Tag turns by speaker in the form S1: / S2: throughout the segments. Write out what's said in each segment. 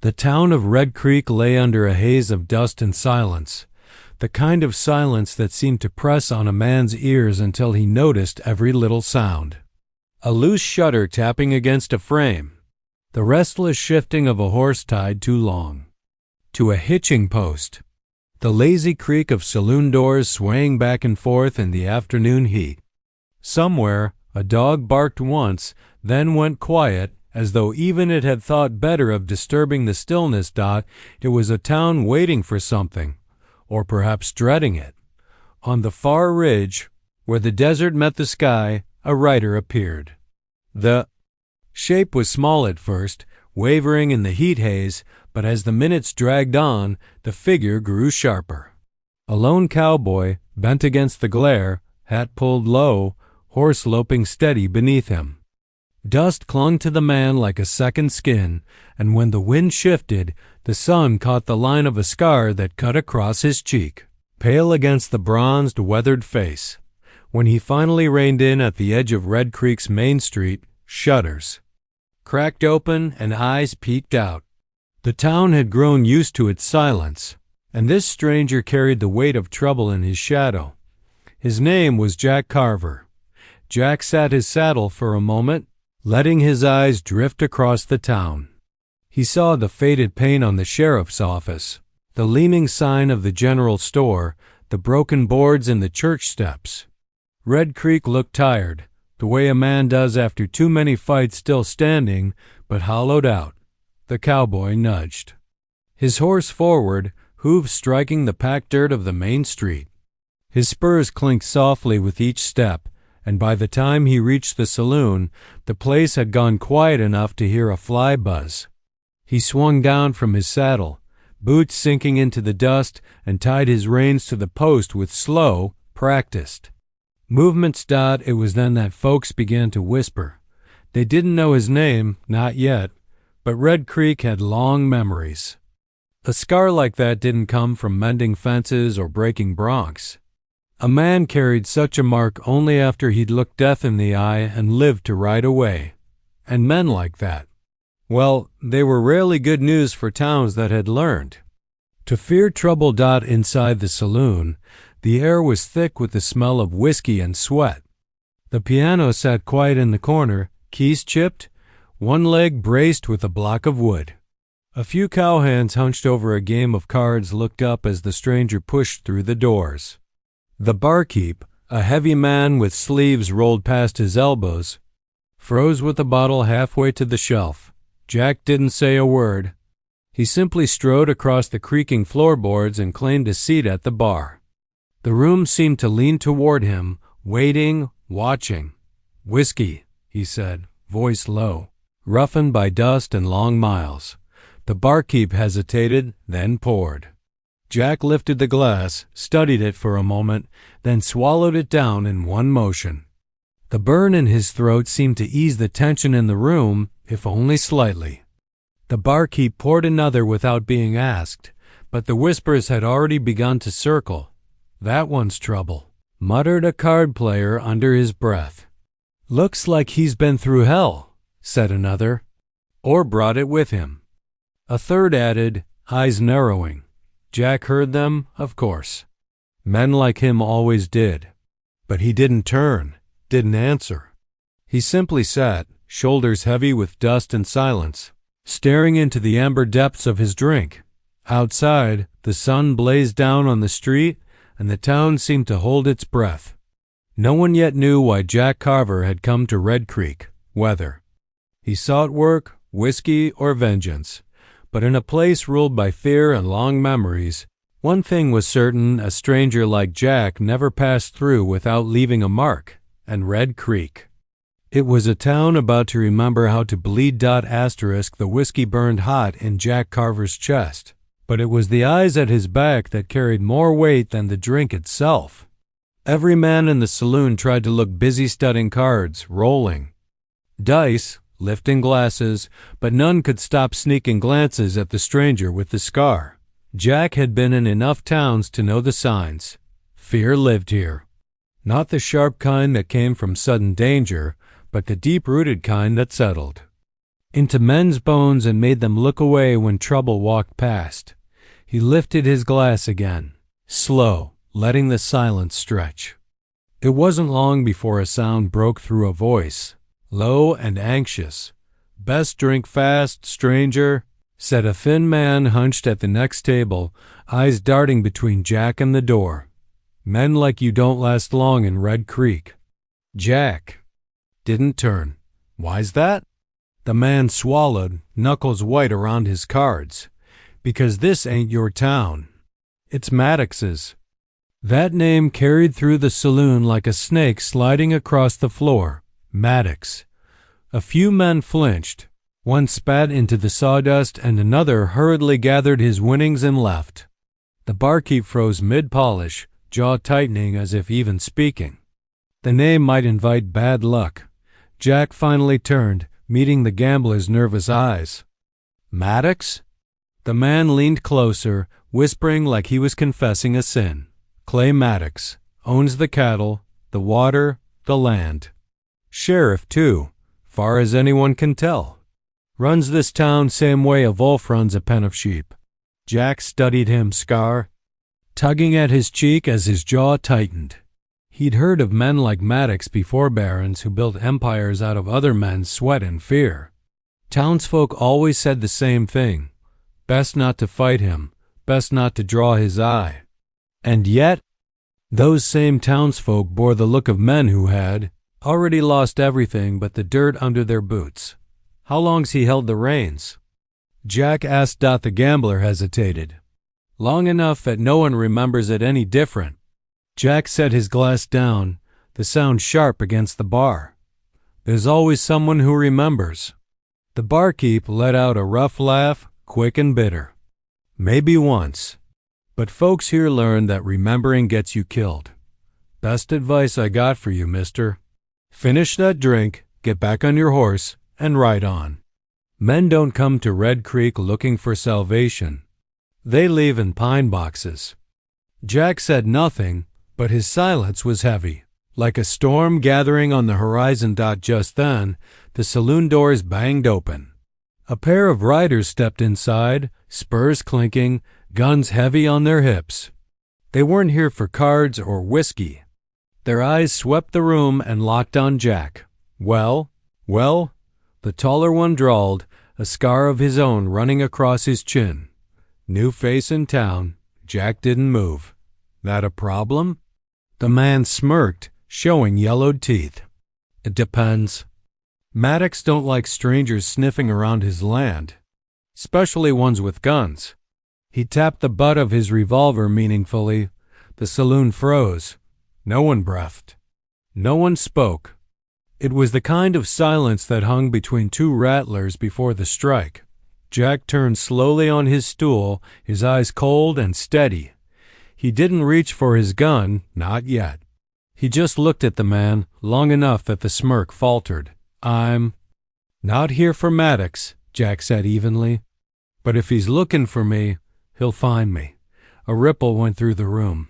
S1: The town of Red Creek lay under a haze of dust and silence, the kind of silence that seemed to press on a man's ears until he noticed every little sound. A loose shutter tapping against a frame, the restless shifting of a horse tied too long to a hitching post, the lazy creak of saloon doors swaying back and forth in the afternoon heat. Somewhere, a dog barked once, then went quiet, as though even it had thought better of disturbing the stillness. It was a town waiting for something, or perhaps dreading it. On the far ridge, where the desert met the sky, a rider appeared. The shape was small at first, wavering in the heat haze, but as the minutes dragged on, the figure grew sharper. A lone cowboy, bent against the glare, hat pulled low, horse loping steady beneath him. Dust clung to the man like a second skin, and when the wind shifted, the sun caught the line of a scar that cut across his cheek, pale against the bronzed, weathered face. When he finally reined in at the edge of Red Creek's main street, shutters cracked open and eyes peeked out. The town had grown used to its silence, and this stranger carried the weight of trouble in his shadow. His name was Jack Carver. Jack sat his saddle for a moment, letting his eyes drift across the town. He saw the faded paint on the sheriff's office, the leaning sign of the general store, the broken boards in the church steps. Red Creek looked tired, the way a man does after too many fights, still standing, but hollowed out. The cowboy nudged his horse forward, hooves striking the packed dirt of the main street. His spurs clinked softly with each step, and by the time he reached the saloon, the place had gone quiet enough to hear a fly buzz. He swung down from his saddle, boots sinking into the dust, and tied his reins to the post with slow, practiced movements. It was then that folks began to whisper. They didn't know his name, not yet, but Red Creek had long memories. A scar like that didn't come from mending fences or breaking broncs. A man carried such a mark only after he'd looked death in the eye and lived to ride away. And men like that, well, they were rarely good news for towns that had learned to fear trouble. Inside the saloon, the air was thick with the smell of whiskey and sweat. The piano sat quiet in the corner, keys chipped, one leg braced with a block of wood. A few cowhands hunched over a game of cards looked up as the stranger pushed through the doors. The barkeep, a heavy man with sleeves rolled past his elbows, froze with the bottle halfway to the shelf. Jack didn't say a word. He simply strode across the creaking floorboards and claimed a seat at the bar. The room seemed to lean toward him, waiting, watching. "Whiskey," he said, voice low, roughened by dust and long miles. The barkeep hesitated, then poured. Jack lifted the glass, studied it for a moment, then swallowed it down in one motion. The burn in his throat seemed to ease the tension in the room, if only slightly. The barkeep poured another without being asked, but the whispers had already begun to circle. "That one's trouble," muttered a card player under his breath. "Looks like he's been through hell," said another, "or brought it with him." A third added, eyes narrowing. Jack heard them, of course. Men like him always did. But he didn't turn, didn't answer. He simply sat, shoulders heavy with dust and silence, staring into the amber depths of his drink. Outside, the sun blazed down on the street, and the town seemed to hold its breath. No one yet knew why Jack Carver had come to Red Creek, whether he sought work, whiskey, or vengeance. But in a place ruled by fear and long memories, one thing was certain: a stranger like Jack never passed through without leaving a mark, and Red Creek. It was a town about to remember how to bleed. The whiskey burned hot in Jack Carver's chest, but it was the eyes at his back that carried more weight than the drink itself. Every man in the saloon tried to look busy studying cards, rolling dice, lifting glasses, but none could stop sneaking glances at the stranger with the scar. Jack had been in enough towns to know the signs. Fear lived here. Not the sharp kind that came from sudden danger, but the deep-rooted kind that settled into men's bones and made them look away when trouble walked past. He lifted his glass again, slow, letting the silence stretch. It wasn't long before a sound broke through a voice, low and anxious. "Best drink fast, stranger," said a thin man hunched at the next table, eyes darting between Jack and the door. "Men like you don't last long in Red Creek." Jack didn't turn. "Why's that?" The man swallowed, knuckles white around his cards. "Because this ain't your town. It's Maddox's." That name carried through the saloon like a snake sliding across the floor. Maddox. A few men flinched. One spat into the sawdust and another hurriedly gathered his winnings and left. The barkeep froze mid-polish, jaw tightening as if even speaking. The name might invite bad luck. Jack finally turned, meeting the gambler's nervous eyes. "Maddox?" The man leaned closer, whispering like he was confessing a sin. "Clay Maddox. Owns the cattle, the water, the land. Sheriff, too, far as anyone can tell. Runs this town same way a wolf runs a pen of sheep." Jack studied him, scar tugging at his cheek as his jaw tightened. He'd heard of men like Maddox before, barons who built empires out of other men's sweat and fear. Townsfolk always said the same thing. Best not to fight him, best not to draw his eye. And yet, those same townsfolk bore the look of men who had already lost everything but the dirt under their boots. "How long's he held the reins?" Jack asked. The gambler hesitated. "Long enough that no one remembers it any different." Jack set his glass down, the sound sharp against the bar. "There's always someone who remembers." The barkeep let out a rough laugh, quick and bitter. "Maybe once. But folks here learn that remembering gets you killed. Best advice I got for you, mister. Finish that drink, get back on your horse, and ride on. Men don't come to Red Creek looking for salvation. They leave in pine boxes." Jack said nothing, but his silence was heavy, like a storm gathering on the horizon. Just then, the saloon doors banged open. A pair of riders stepped inside, spurs clinking, guns heavy on their hips. They weren't here for cards or whiskey. Their eyes swept the room and locked on Jack. "Well?" The taller one drawled, a scar of his own running across his chin. "New face in town." Jack didn't move. "That a problem?" The man smirked, showing yellowed teeth. "It depends. Maddox don't like strangers sniffing around his land, especially ones with guns." He tapped the butt of his revolver meaningfully. The saloon froze. No one breathed. No one spoke. It was the kind of silence that hung between two rattlers before the strike. Jack turned slowly on his stool, his eyes cold and steady. He didn't reach for his gun, not yet. He just looked at the man long enough that the smirk faltered. "I'm not here for Maddox," Jack said evenly. "But if he's looking for me, he'll find me." A ripple went through the room.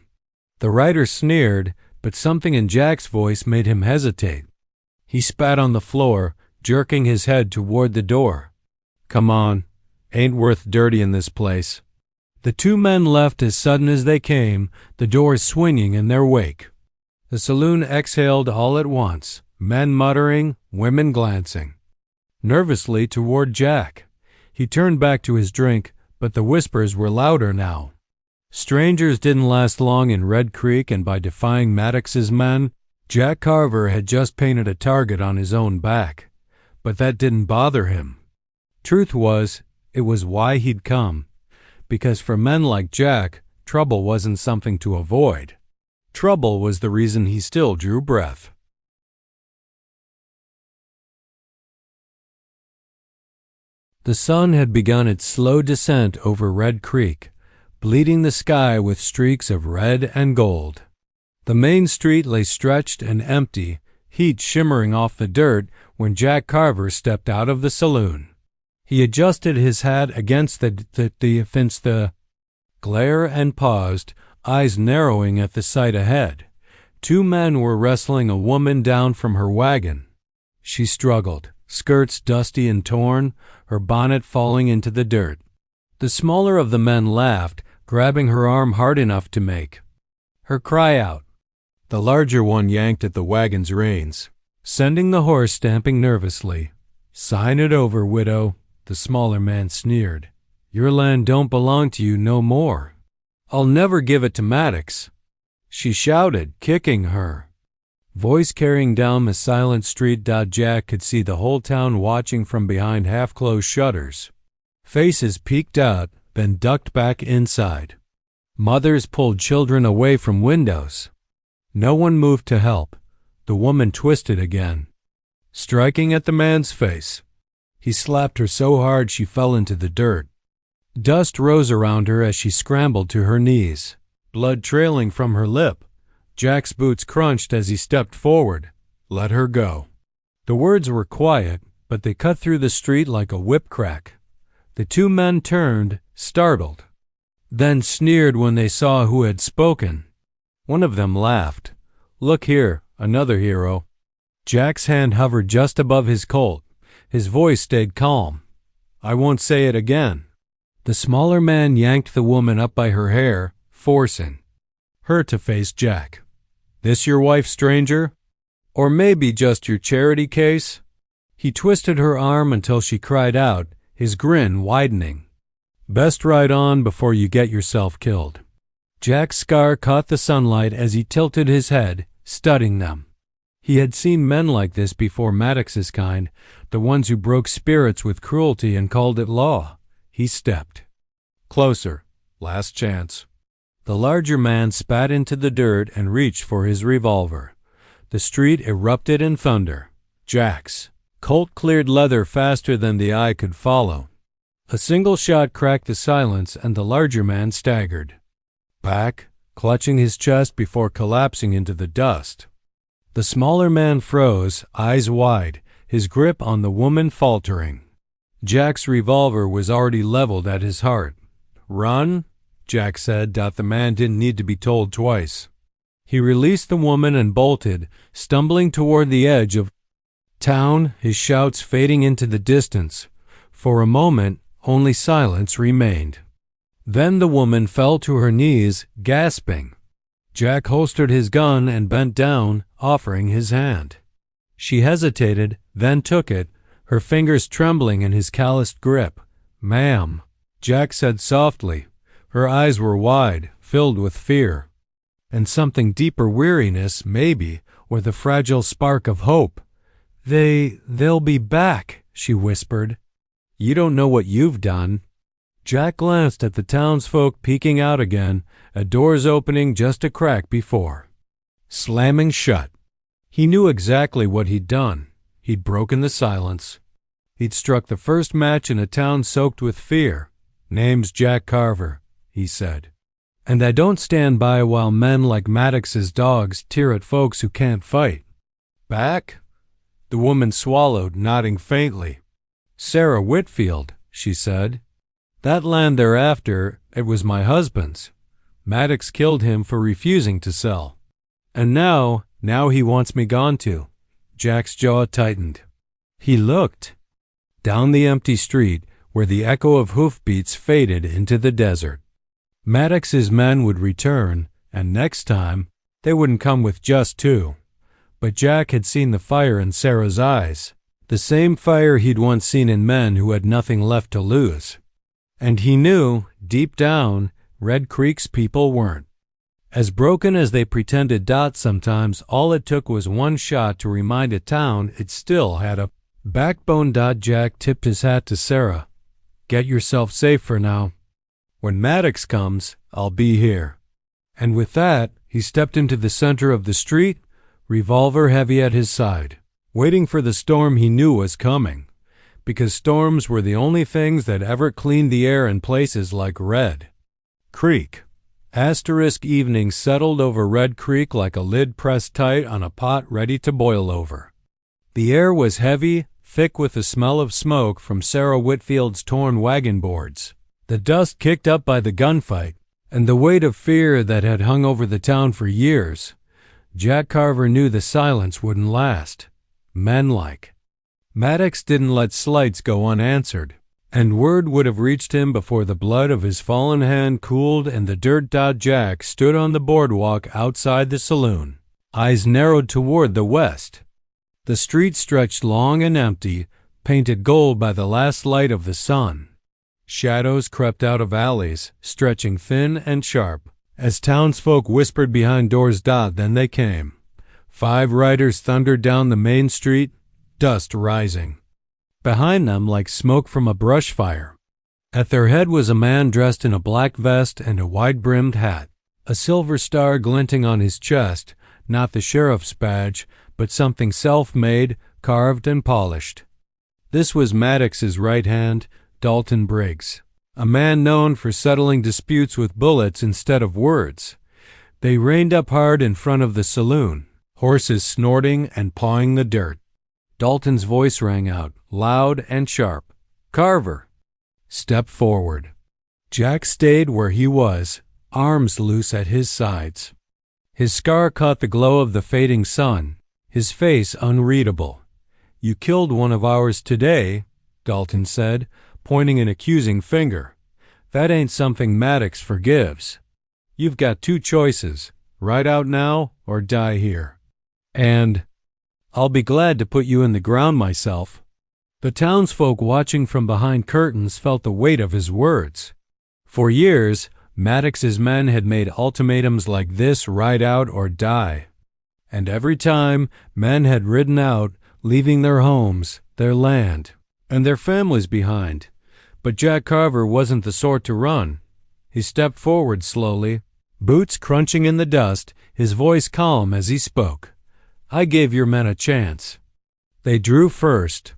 S1: The rider sneered, but something in Jack's voice made him hesitate. He spat on the floor, jerking his head toward the door. "Come on. Ain't worth dirtying this place." The two men left as sudden as they came, the doors swinging in their wake. The saloon exhaled all at once, men muttering, women glancing nervously toward Jack. He turned back to his drink, but the whispers were louder now. Strangers didn't last long in Red Creek, and by defying Maddox's men, Jack Carver had just painted a target on his own back. But that didn't bother him. Truth was, it was why he'd come. Because for men like Jack, trouble wasn't something to avoid. Trouble was the reason he still drew breath. The sun had begun its slow descent over Red Creek, bleeding the sky with streaks of red and gold. The main street lay stretched and empty, heat shimmering off the dirt when Jack Carver stepped out of the saloon. He adjusted his hat against the glare and paused, eyes narrowing at the sight ahead. Two men were wrestling a woman down from her wagon. She struggled, skirts dusty and torn, her bonnet falling into the dirt. The smaller of the men laughed, grabbing her arm hard enough to make her cry out. The larger one yanked at the wagon's reins, sending the horse stamping nervously. "Sign it over, widow," the smaller man sneered. "Your land don't belong to you no more." "I'll never give it to Maddox," she shouted, kicking her voice carrying down the silent street. Jack could see the whole town watching from behind half-closed shutters. Faces peeked out, then ducked back inside. Mothers pulled children away from windows. No one moved to help. The woman twisted again, striking at the man's face. He slapped her so hard she fell into the dirt. Dust rose around her as she scrambled to her knees, blood trailing from her lip. Jack's boots crunched as he stepped forward. "Let her go." The words were quiet, but they cut through the street like a whip crack. The two men turned, startled, then sneered when they saw who had spoken. One of them laughed. "Look here, another hero." Jack's hand hovered just above his Colt. His voice stayed calm. "I won't say it again." The smaller man yanked the woman up by her hair, forcing her to face Jack. "This your wife, stranger? Or maybe just your charity case?" He twisted her arm until she cried out, his grin widening. "Best ride on before you get yourself killed." Jack's scar caught the sunlight as he tilted his head, studying them. He had seen men like this before. Maddox's kind, the ones who broke spirits with cruelty and called it law. He stepped closer. Last chance. The larger man spat into the dirt and reached for his revolver. The street erupted in thunder. Jack's Colt cleared leather faster than the eye could follow. A single shot cracked the silence and the larger man staggered back, clutching his chest before collapsing into the dust. The smaller man froze, eyes wide, his grip on the woman faltering. Jack's revolver was already leveled at his heart. "Run," Jack said. The man didn't need to be told twice. He released the woman and bolted, stumbling toward the edge of town, his shouts fading into the distance. For a moment, only silence remained. Then the woman fell to her knees, gasping. Jack holstered his gun and bent down, offering his hand. She hesitated, then took it, her fingers trembling in his calloused grip. "Ma'am," Jack said softly. Her eyes were wide, filled with fear, and something deeper, weariness, maybe, or the fragile spark of hope. They'll be back," she whispered. "You don't know what you've done." Jack glanced at the townsfolk peeking out again, at doors opening just a crack before slamming shut. He knew exactly what he'd done. He'd broken the silence. He'd struck the first match in a town soaked with fear. "Name's Jack Carver," he said. "And I don't stand by while men like Maddox's dogs tear at folks who can't fight." "Back?" The woman swallowed, nodding faintly. "Sarah Whitfield," she said. "That land thereafter, it was my husband's. Maddox killed him for refusing to sell. And now he wants me gone too." Jack's jaw tightened. He looked down the empty street where the echo of hoofbeats faded into the desert. Maddox's men would return, and next time they wouldn't come with just two. But Jack had seen the fire in Sarah's eyes, the same fire he'd once seen in men who had nothing left to lose. And he knew, deep down, Red Creek's people weren't as broken as they pretended. Sometimes all it took was one shot to remind a town it still had a backbone. Jack tipped his hat to Sarah. "Get yourself safe for now. When Maddox comes, I'll be here." And with that, he stepped into the center of the street, revolver heavy at his side, waiting for the storm he knew was coming, because storms were the only things that ever cleaned the air in places like Red Creek. Evening settled over Red Creek like a lid pressed tight on a pot ready to boil over. The air was heavy, thick with the smell of smoke from Sarah Whitfield's torn wagon boards, the dust kicked up by the gunfight, and the weight of fear that had hung over the town for years. Jack Carver knew the silence wouldn't last. Men like Maddox didn't let slights go unanswered, and word would have reached him before the blood of his fallen hand cooled and the dirt. Jack stood on the boardwalk outside the saloon, eyes narrowed toward the west. The street stretched long and empty, painted gold by the last light of the sun. Shadows crept out of alleys, stretching thin and sharp, as townsfolk whispered behind doors. Then they came. 5 riders thundered down the main street, dust rising behind them like smoke from a brush fire. At their head was a man dressed in a black vest and a wide-brimmed hat, a silver star glinting on his chest, not the sheriff's badge, but something self-made, carved and polished. This was Maddox's right hand, Dalton Briggs, a man known for settling disputes with bullets instead of words. They reined up hard in front of the saloon, horses snorting and pawing the dirt. Dalton's voice rang out, loud and sharp. "Carver, step forward." Jack stayed where he was, arms loose at his sides. His scar caught the glow of the fading sun, his face unreadable. "You killed one of ours today," Dalton said, pointing an accusing finger. "That ain't something Maddox forgives. You've got 2 choices, ride out now or die here. And I'll be glad to put you in the ground myself." The townsfolk watching from behind curtains felt the weight of his words. For years, Maddox's men had made ultimatums like this: ride out or die. And every time, men had ridden out, leaving their homes, their land, and their families behind. But Jack Carver wasn't the sort to run. He stepped forward slowly, boots crunching in the dust, his voice calm as he spoke. "I gave your men a chance. They drew first."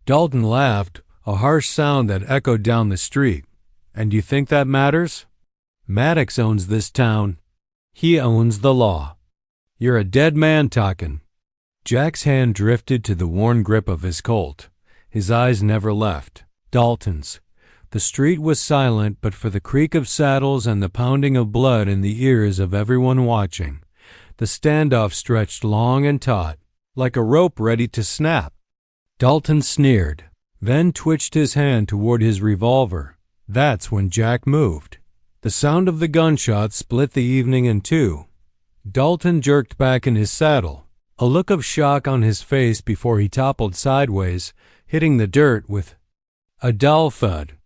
S1: Dalton laughed, a harsh sound that echoed down the street. "And you think that matters? Maddox owns this town. He owns the law. You're a dead man talking." Jack's hand drifted to the worn grip of his Colt. His eyes never left Dalton's. The street was silent but for the creak of saddles and the pounding of blood in the ears of everyone watching. The standoff stretched long and taut, like a rope ready to snap. Dalton sneered, then twitched his hand toward his revolver. That's when Jack moved. The sound of the gunshot split the evening in 2. Dalton jerked back in his saddle, a look of shock on his face before he toppled sideways, hitting the dirt with a dull thud.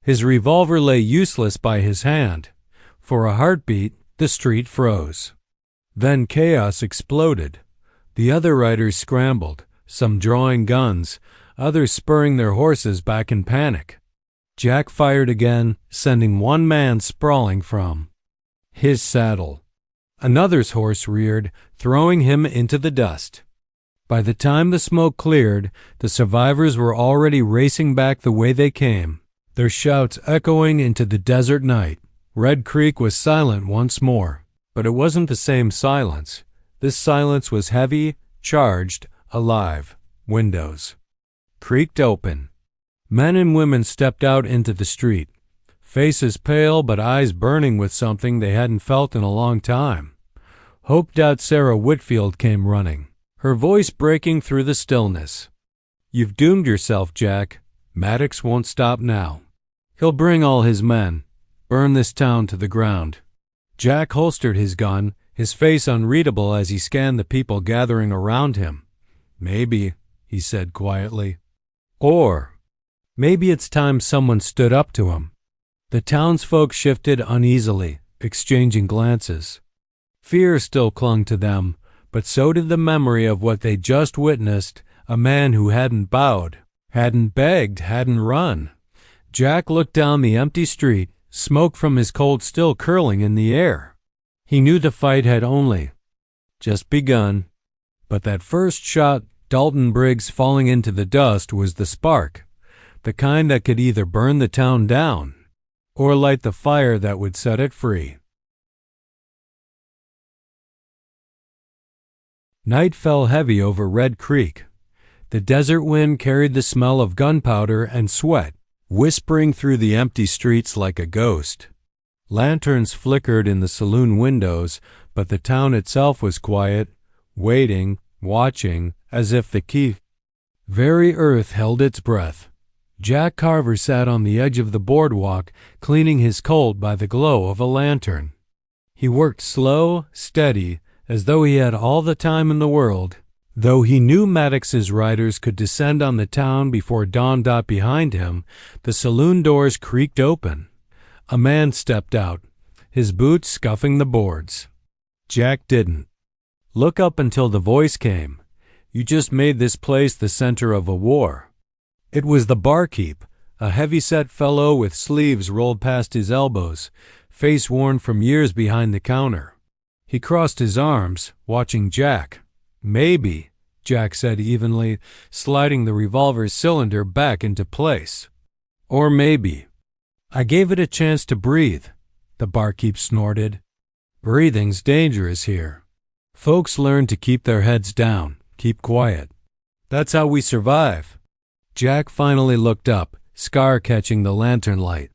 S1: His revolver lay useless by his hand. For a heartbeat, the street froze. Then chaos exploded. The other riders scrambled, some drawing guns, others spurring their horses back in panic. Jack fired again, sending one man sprawling from his saddle. Another's horse reared, throwing him into the dust. By the time the smoke cleared, the survivors were already racing back the way they came, their shouts echoing into the desert night. Red Creek was silent once more. But it wasn't the same silence. This silence was heavy, charged, alive. Windows creaked open. Men and women stepped out into the street, faces pale but eyes burning with something they hadn't felt in a long time. Hope. Sarah Whitfield came running, her voice breaking through the stillness. "You've doomed yourself, Jack. Maddox won't stop now. He'll bring all his men, burn this town to the ground." Jack holstered his gun, his face unreadable as he scanned the people gathering around him. "Maybe," he said quietly. "Or maybe it's time someone stood up to him." The townsfolk shifted uneasily, exchanging glances. Fear still clung to them, but so did the memory of what they'd just witnessed, a man who hadn't bowed, hadn't begged, hadn't run. Jack looked down the empty street, smoke from his Colt still curling in the air. He knew the fight had only just begun. But that first shot, Dalton Briggs falling into the dust, was the spark, the kind that could either burn the town down or light the fire that would set it free. Night fell heavy over Red Creek. The desert wind carried the smell of gunpowder and sweat, whispering through the empty streets like a ghost. Lanterns flickered in the saloon windows, but the town itself was quiet, waiting, watching, as if the key Very earth held its breath. Jack Carver sat on the edge of the boardwalk, cleaning his colt by the glow of a lantern. He worked slow, steady, as though he had all the time in the world. Though he knew Maddox's riders could descend on the town before dawn. Behind him, the saloon doors creaked open. A man stepped out, his boots scuffing the boards. Jack didn't look up until the voice came. "You just made this place the center of a war." It was the barkeep, a heavy-set fellow with sleeves rolled past his elbows, face worn from years behind the counter. He crossed his arms, watching Jack. "Maybe," Jack said evenly, sliding the revolver's cylinder back into place. "Or maybe." "I gave it a chance to breathe," the barkeep snorted. "Breathing's dangerous here. Folks learn to keep their heads down, keep quiet. That's how we survive." Jack finally looked up, scar catching the lantern light.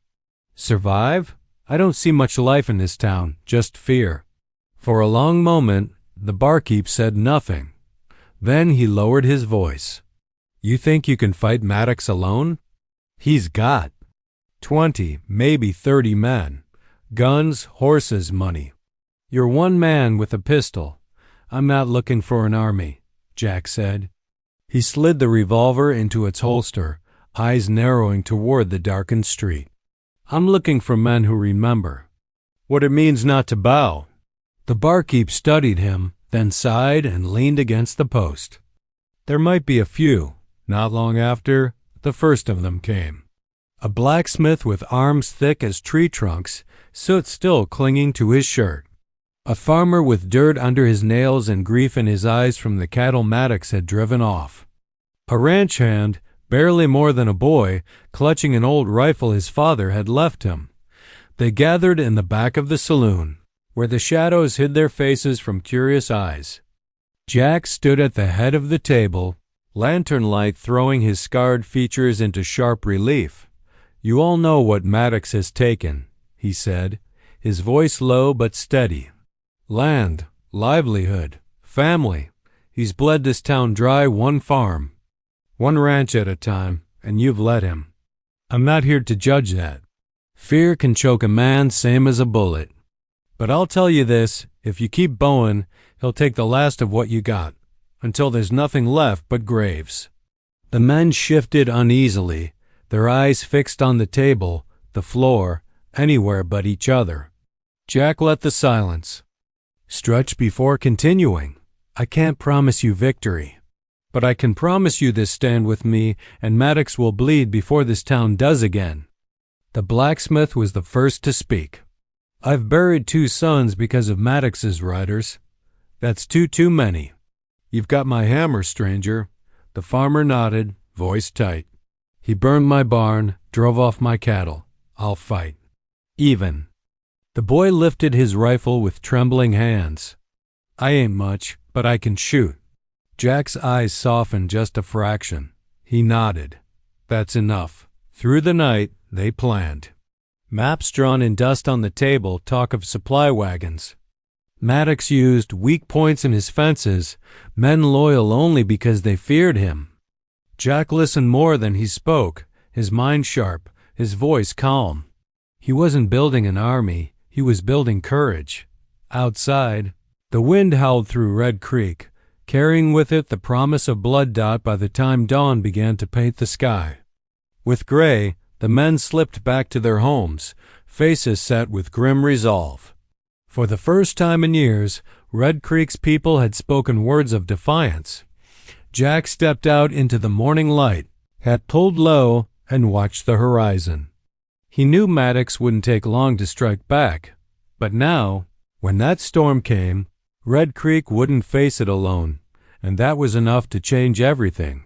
S1: "Survive? I don't see much life in this town, just fear." For a long moment, the barkeep said nothing. Then he lowered his voice. "You think you can fight Maddox alone? He's got 20, maybe 30 men. Guns, horses, money. You're one man with a pistol. I'm not looking for an army," Jack said. He slid the revolver into its holster, eyes narrowing toward the darkened street. "I'm looking for men who remember what it means not to bow." The barkeep studied him, then sighed and leaned against the post. "There might be a few." Not long after, the first of them came. A blacksmith with arms thick as tree trunks, soot still clinging to his shirt. A farmer with dirt under his nails and grief in his eyes from the cattle Maddox had driven off. A ranch hand, barely more than a boy, clutching an old rifle his father had left him. They gathered in the back of the saloon, where the shadows hid their faces from curious eyes. Jack stood at the head of the table, lantern light throwing his scarred features into sharp relief. "You all know what Maddox has taken," he said, his voice low but steady. "Land, livelihood, family. He's bled this town dry, one farm, one ranch at a time, and you've let him. I'm not here to judge that. Fear can choke a man same as a bullet. But I'll tell you this, if you keep Bowen, he'll take the last of what you got, until there's nothing left but graves." The men shifted uneasily, their eyes fixed on the table, the floor, anywhere but each other. Jack let the silence stretch before continuing. "I can't promise you victory, but I can promise you this: stand with me, and Maddox will bleed before this town does again." The blacksmith was the first to speak. "I've buried 2 sons because of Maddox's riders. That's too many. You've got my hammer, stranger." The farmer nodded, voice tight. "He burned my barn, drove off my cattle. I'll fight. Even." The boy lifted his rifle with trembling hands. "I ain't much, but I can shoot." Jack's eyes softened just a fraction. He nodded. "That's enough." Through the night, they planned. Maps drawn in dust on the table talk of supply wagons. Maddox used weak points in his fences, men loyal only because they feared him. Jack listened more than he spoke, his mind sharp, his voice calm. He wasn't building an army, he was building courage. Outside, the wind howled through Red Creek, carrying with it the promise of blood. By the time dawn began to paint the sky with gray, the men slipped back to their homes, faces set with grim resolve. For the first time in years, Red Creek's people had spoken words of defiance. Jack stepped out into the morning light, hat pulled low, and watched the horizon. He knew Maddox wouldn't take long to strike back, but now, when that storm came, Red Creek wouldn't face it alone, and that was enough to change everything.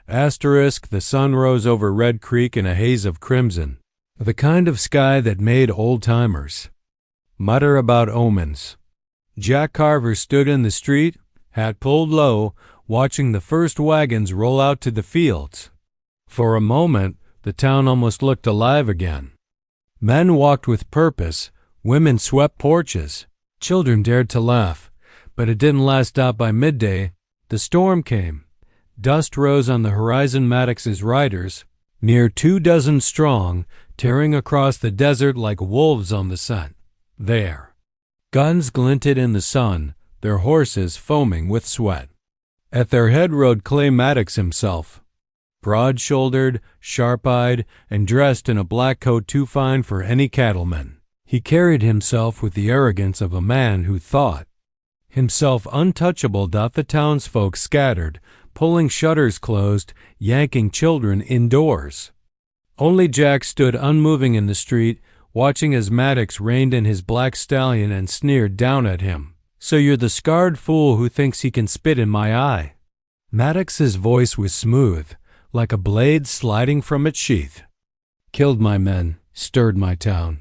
S1: The sun rose over Red Creek in a haze of crimson, the kind of sky that made old-timers mutter about omens. Jack Carver stood in the street, hat pulled low, watching the first wagons roll out to the fields. For a moment, the town almost looked alive again. Men walked with purpose, women swept porches, children dared to laugh, but it didn't last. By midday, the storm came. Dust rose on the horizon. Maddox's riders, near 24 strong, tearing across the desert like wolves on the scent. There. Guns glinted in the sun, their horses foaming with sweat. At their head rode Clay Maddox himself, broad-shouldered, sharp-eyed, and dressed in a black coat too fine for any cattleman. He carried himself with the arrogance of a man who thought himself untouchable. The townsfolk scattered, pulling shutters closed, yanking children indoors. Only Jack stood unmoving in the street, watching as Maddox reined in his black stallion and sneered down at him. "So you're the scarred fool who thinks he can spit in my eye." Maddox's voice was smooth, like a blade sliding from its sheath. "Killed my men, stirred my town.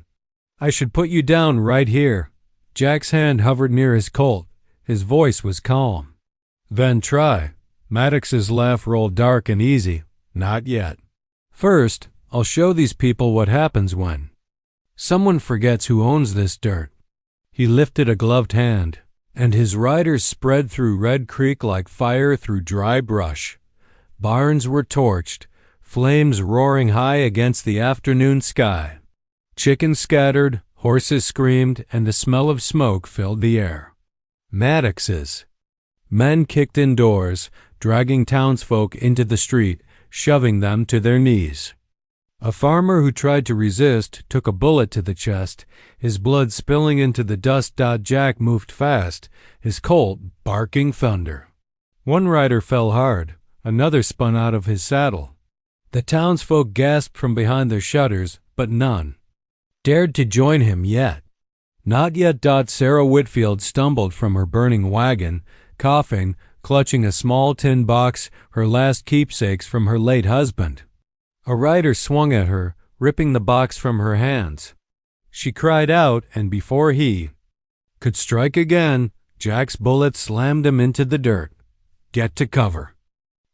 S1: I should put you down right here." Jack's hand hovered near his Colt. His voice was calm. "Then try." Maddox's laugh rolled dark and easy. "Not yet. First, I'll show these people what happens when someone forgets who owns this dirt." He lifted a gloved hand, and his riders spread through Red Creek like fire through dry brush. Barns were torched, flames roaring high against the afternoon sky. Chickens scattered, horses screamed, and the smell of smoke filled the air. Maddox's men kicked indoors, dragging townsfolk into the street, shoving them to their knees. A farmer who tried to resist took a bullet to the chest, his blood spilling into the dust. Jack moved fast, his Colt barking thunder. One rider fell hard, another spun out of his saddle. The townsfolk gasped from behind their shutters, but none dared to join him yet. Not yet. Sarah Whitfield stumbled from her burning wagon, coughing, clutching a small tin box, her last keepsakes from her late husband. A rider swung at her, ripping the box from her hands. She cried out, and before he could strike again, Jack's bullet slammed him into the dirt. "Get to cover,"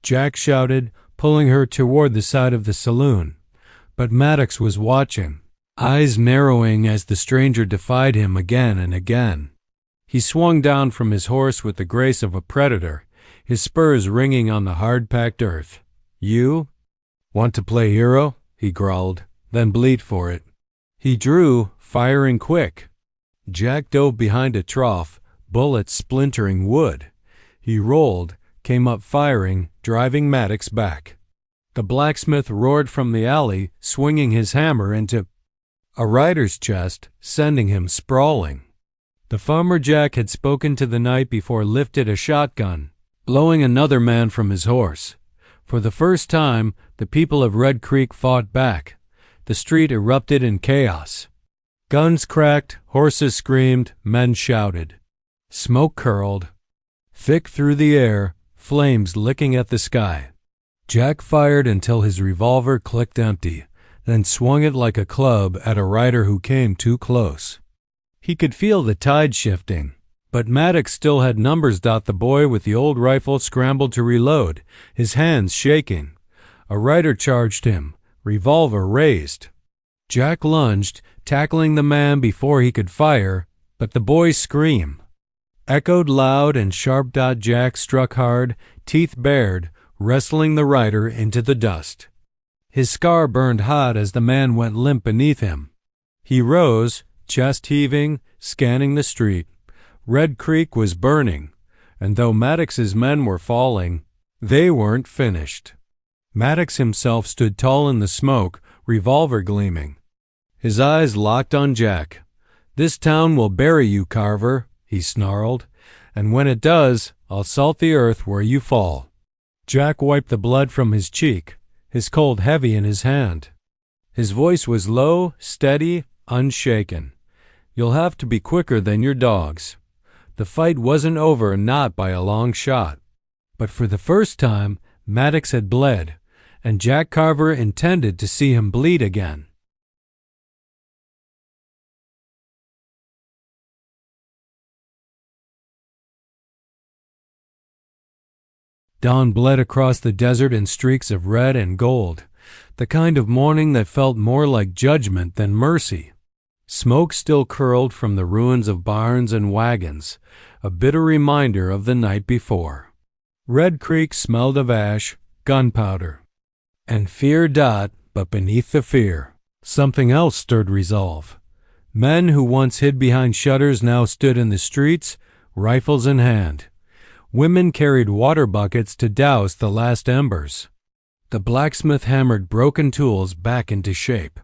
S1: Jack shouted, pulling her toward the side of the saloon. But Maddox was watching, eyes narrowing as the stranger defied him again and again. He swung down from his horse with the grace of a predator, his spurs ringing on the hard-packed earth. "You want to play hero?" he growled. "Then bleed for it." He drew, firing quick. Jack dove behind a trough, bullets splintering wood. He rolled, came up firing, driving Maddox back. The blacksmith roared from the alley, swinging his hammer into a rider's chest, sending him sprawling. The farmer Jack had spoken to the night before lifted a shotgun, blowing another man from his horse. For the first time, the people of Red Creek fought back. The street erupted in chaos. Guns cracked, horses screamed, men shouted. Smoke curled thick through the air, flames licking at the sky. Jack fired until his revolver clicked empty, then swung it like a club at a rider who came too close. He could feel the tide shifting, but Maddox still had numbers. The boy with the old rifle scrambled to reload, his hands shaking. A rider charged him, revolver raised. Jack lunged, tackling the man before he could fire, but the boy's scream echoed loud and sharp. Jack struck hard, teeth bared, wrestling the rider into the dust. His scar burned hot as the man went limp beneath him. He rose, chest heaving, scanning the street. Red Creek was burning, and though Maddox's men were falling, they weren't finished. Maddox himself stood tall in the smoke, revolver gleaming. His eyes locked on Jack. "This town will bury you, Carver," he snarled, "and when it does, I'll salt the earth where you fall." Jack wiped the blood from his cheek, his Colt heavy in his hand. His voice was low, steady, unshaken. "You'll have to be quicker than your dogs." The fight wasn't over, not by a long shot. But for the first time, Maddox had bled, and Jack Carver intended to see him bleed again. Dawn bled across the desert in streaks of red and gold, the kind of morning that felt more like judgment than mercy. Smoke still curled from the ruins of barns and wagons, a bitter reminder of the night before. Red Creek smelled of ash, gunpowder, and fear. But beneath the fear, something else stirred resolve. Men who once hid behind shutters now stood in the streets, rifles in hand. Women carried water buckets to douse the last embers. The blacksmith hammered broken tools back into shape.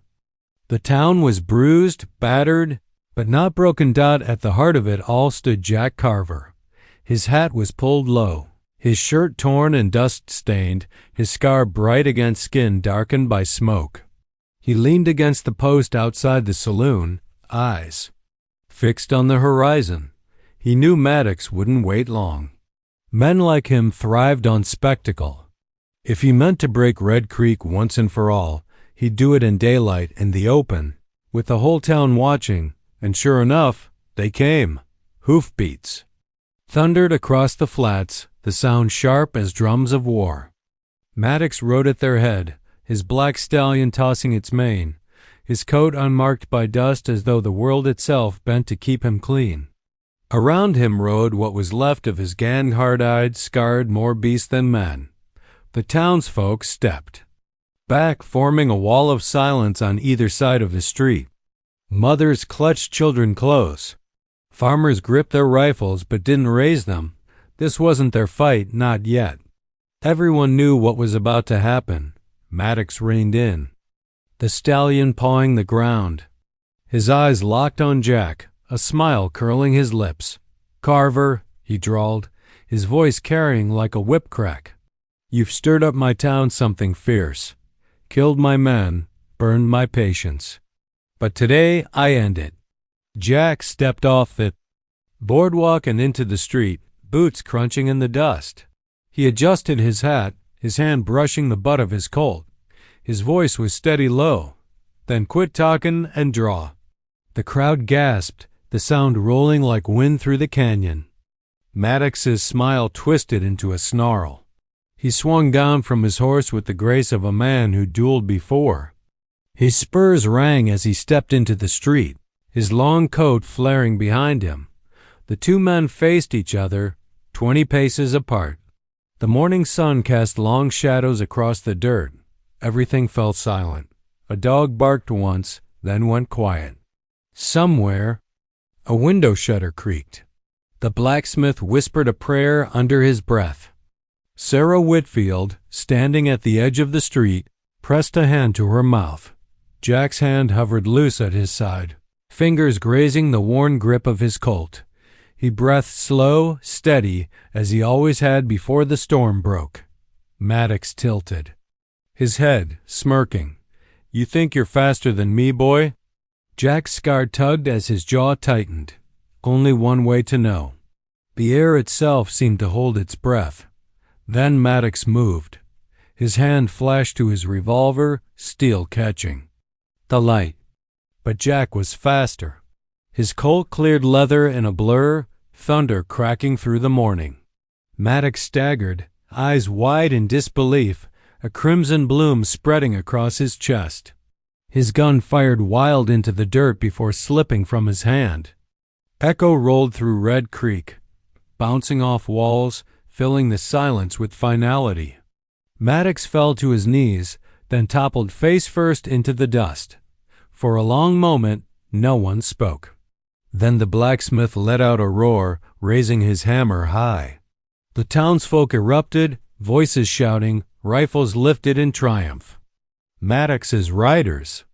S1: The town was bruised, battered, but not broken. At the heart of it all stood Jack Carver. His hat was pulled low, his shirt torn and dust-stained, his scar bright against skin darkened by smoke. He leaned against the post outside the saloon, eyes fixed on the horizon. He knew Maddox wouldn't wait long. Men like him thrived on spectacle. If he meant to break Red Creek once and for all, he'd do it in daylight, in the open, with the whole town watching, and sure enough, they came. Hoofbeats thundered across the flats, the sound sharp as drums of war. Maddox rode at their head, his black stallion tossing its mane, his coat unmarked by dust as though the world itself bent to keep him clean. Around him rode what was left of his gang, hard-eyed, scarred, more beast than man. The townsfolk stepped back, forming a wall of silence on either side of the street. Mothers clutched children close. Farmers gripped their rifles but didn't raise them. This wasn't their fight, not yet. Everyone knew what was about to happen. Maddox reined in, the stallion pawing the ground. His eyes locked on Jack, a smile curling his lips. "Carver," he drawled, his voice carrying like a whip crack. "You've stirred up my town something fierce. Killed my men, burned my patience. But today I end it." Jack stepped off the boardwalk and into the street, boots crunching in the dust. He adjusted his hat, his hand brushing the butt of his Colt. His voice was steady low. "Then quit talkin' and draw." The crowd gasped, the sound rolling like wind through the canyon. Maddox's smile twisted into a snarl. He swung down from his horse with the grace of a man who dueled before. His spurs rang as he stepped into the street, his long coat flaring behind him. The two men faced each other, 20 paces apart. The morning sun cast long shadows across the dirt. Everything fell silent. A dog barked once, then went quiet. Somewhere, a window shutter creaked. The blacksmith whispered a prayer under his breath. Sarah Whitfield, standing at the edge of the street, pressed a hand to her mouth. Jack's hand hovered loose at his side, fingers grazing the worn grip of his Colt. He breathed slow, steady, as he always had before the storm broke. Maddox tilted, his head smirking. "You think you're faster than me, boy?" Jack's scar tugged as his jaw tightened. Only one way to know. The air itself seemed to hold its breath. Then Maddox moved. His hand flashed to his revolver, steel catching the light. But Jack was faster. His Colt cleared leather in a blur, thunder cracking through the morning. Maddox staggered, eyes wide in disbelief, a crimson bloom spreading across his chest. His gun fired wild into the dirt before slipping from his hand. Echo rolled through Red Creek, bouncing off walls, filling the silence with finality. Maddox fell to his knees, then toppled face first into the dust. For a long moment, no one spoke. Then the blacksmith let out a roar, raising his hammer high. The townsfolk erupted, voices shouting, rifles lifted in triumph. Maddox's riders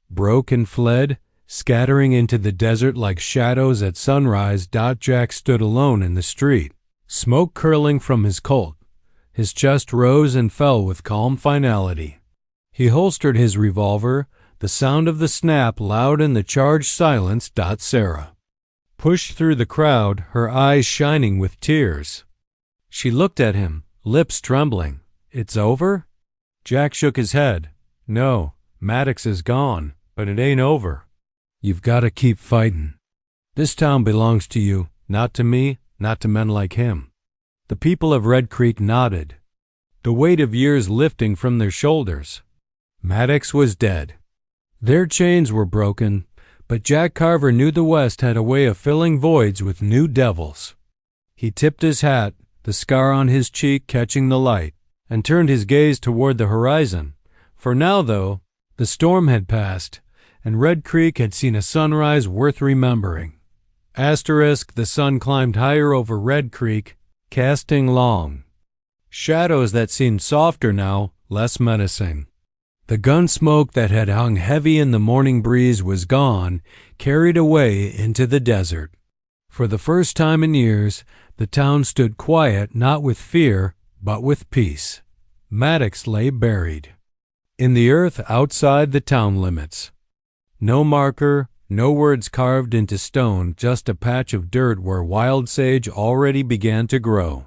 S1: broke and fled, scattering into the desert like shadows at sunrise. Jack stood alone in the street, smoke curling from his Colt. His chest rose and fell with calm finality. He holstered his revolver, the sound of the snap loud in the charged silence. Sarah pushed through the crowd, her eyes shining with tears. She looked at him, lips trembling. "It's over?" Jack shook his head. "No, Maddox is gone, but it ain't over. You've got to keep fighting. This town belongs to you, not to me, not to men like him." The people of Red Creek nodded, the weight of years lifting from their shoulders. Maddox was dead. Their chains were broken, but Jack Carver knew the West had a way of filling voids with new devils. He tipped his hat, the scar on his cheek catching the light, and turned his gaze toward the horizon. For now, though, the storm had passed, and Red Creek had seen a sunrise worth remembering. The sun climbed higher over Red Creek, casting long shadows that seemed softer now, less menacing. The gun smoke that had hung heavy in the morning breeze was gone, carried away into the desert. For the first time in years, the town stood quiet, not with fear, but with peace. Maddox lay buried in the earth outside the town limits. No marker, no words carved into stone, just a patch of dirt where wild sage already began to grow.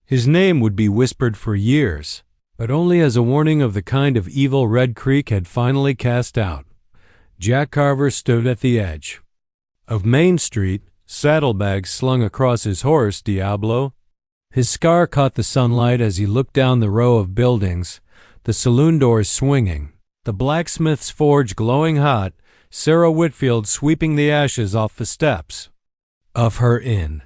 S1: His name would be whispered for years, but only as a warning of the kind of evil Red Creek had finally cast out. Jack Carver stood at the edge of Main Street, saddlebags slung across his horse, Diablo. His scar caught the sunlight as he looked down the row of buildings, the saloon doors swinging, the blacksmith's forge glowing hot, Sarah Whitfield sweeping the ashes off the steps of her inn.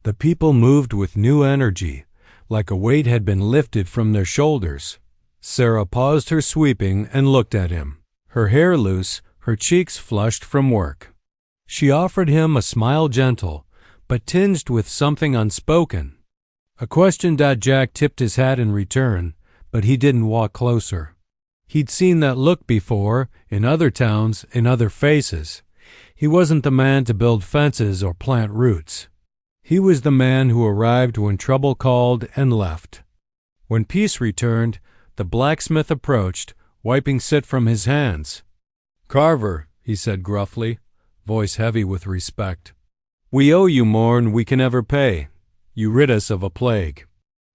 S1: The people moved with new energy, like a weight had been lifted from their shoulders. Sarah paused her sweeping and looked at him, her hair loose, her cheeks flushed from work. She offered him a smile gentle, but tinged with something unspoken. A question. Jack tipped his hat in return, but he didn't walk closer. He'd seen that look before, in other towns, in other faces. He wasn't the man to build fences or plant roots. He was the man who arrived when trouble called and left. When peace returned, the blacksmith approached, wiping soot from his hands. "Carver," he said gruffly, voice heavy with respect, "we owe you more'n we can ever pay. You rid us of a plague."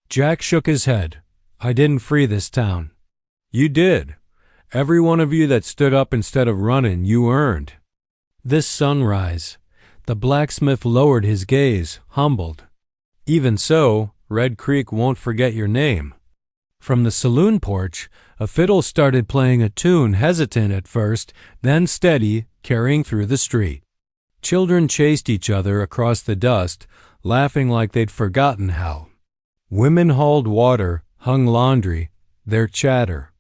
S1: Jack shook his head. "I didn't free this town." "You did. Every one of you that stood up instead of running, you earned." "This sunrise." The blacksmith lowered his gaze, humbled. "Even so, Red Creek won't forget your name." From the saloon porch, a fiddle started playing a tune, hesitant at first, then steady, carrying through the street. Children chased each other across the dust, laughing like they'd forgotten how. Women hauled water, hung laundry, their chatter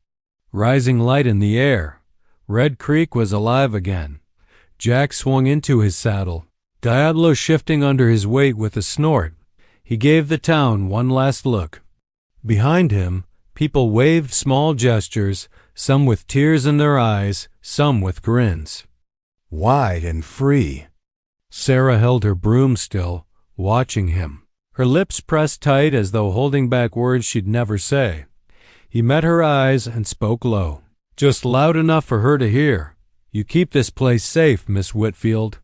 S1: rising light in the air. Red Creek was alive again. Jack swung into his saddle, Diablo shifting under his weight with a snort. He gave the town one last look. Behind him, people waved small gestures, some with tears in their eyes, some with grins. Wide and free. Sarah held her broom still, watching him, her lips pressed tight as though holding back words she'd never say. He met her eyes and spoke low, just loud enough for her to hear. "You keep this place safe, Miss Whitfield.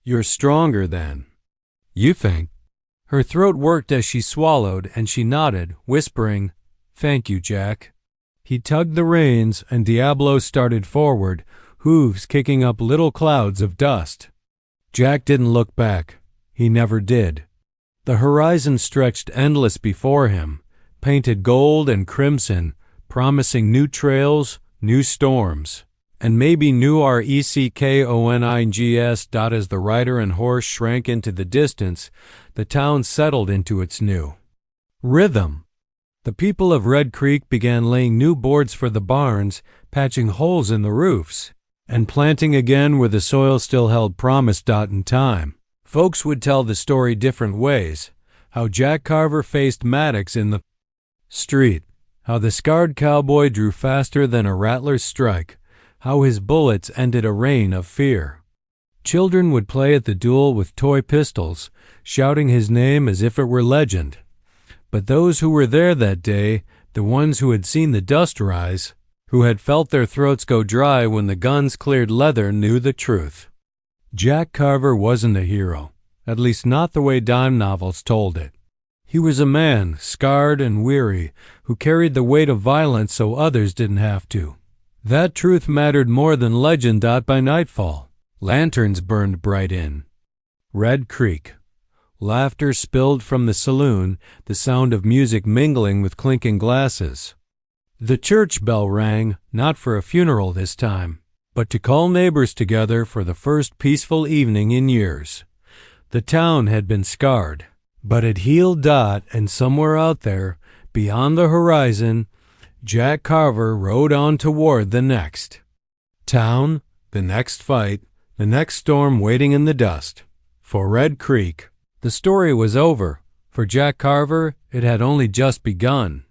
S1: You're stronger than you think." Her throat worked as she swallowed, and she nodded, whispering, "Thank you, Jack." He tugged the reins, and Diablo started forward, hooves kicking up little clouds of dust. Jack didn't look back. He never did. The horizon stretched endless before him, painted gold and crimson, promising new trails, new storms, and maybe new reckonings. As the rider and horse shrank into the distance, the town settled into its new rhythm. The people of Red Creek began laying new boards for the barns, patching holes in the roofs, and planting again where the soil still held promise. In time, folks would tell the story different ways. How Jack Carver faced Maddox in the street, how the scarred cowboy drew faster than a rattler's strike, how his bullets ended a reign of fear. Children would play at the duel with toy pistols, shouting his name as if it were legend. But those who were there that day, the ones who had seen the dust rise, who had felt their throats go dry when the guns cleared leather, knew the truth. Jack Carver wasn't a hero, at least not the way dime novels told it. He was a man, scarred and weary, who carried the weight of violence so others didn't have to. That truth mattered more than legend. By nightfall, lanterns burned bright in Red Creek. Laughter spilled from the saloon, the sound of music mingling with clinking glasses. The church bell rang, not for a funeral this time, but to call neighbors together for the first peaceful evening in years. The town had been scarred, But it heeled Dot, and somewhere out there, beyond the horizon, Jack Carver rode on toward the next town, the next fight, the next storm waiting in the dust. For Red Creek, the story was over. For Jack Carver, it had only just begun.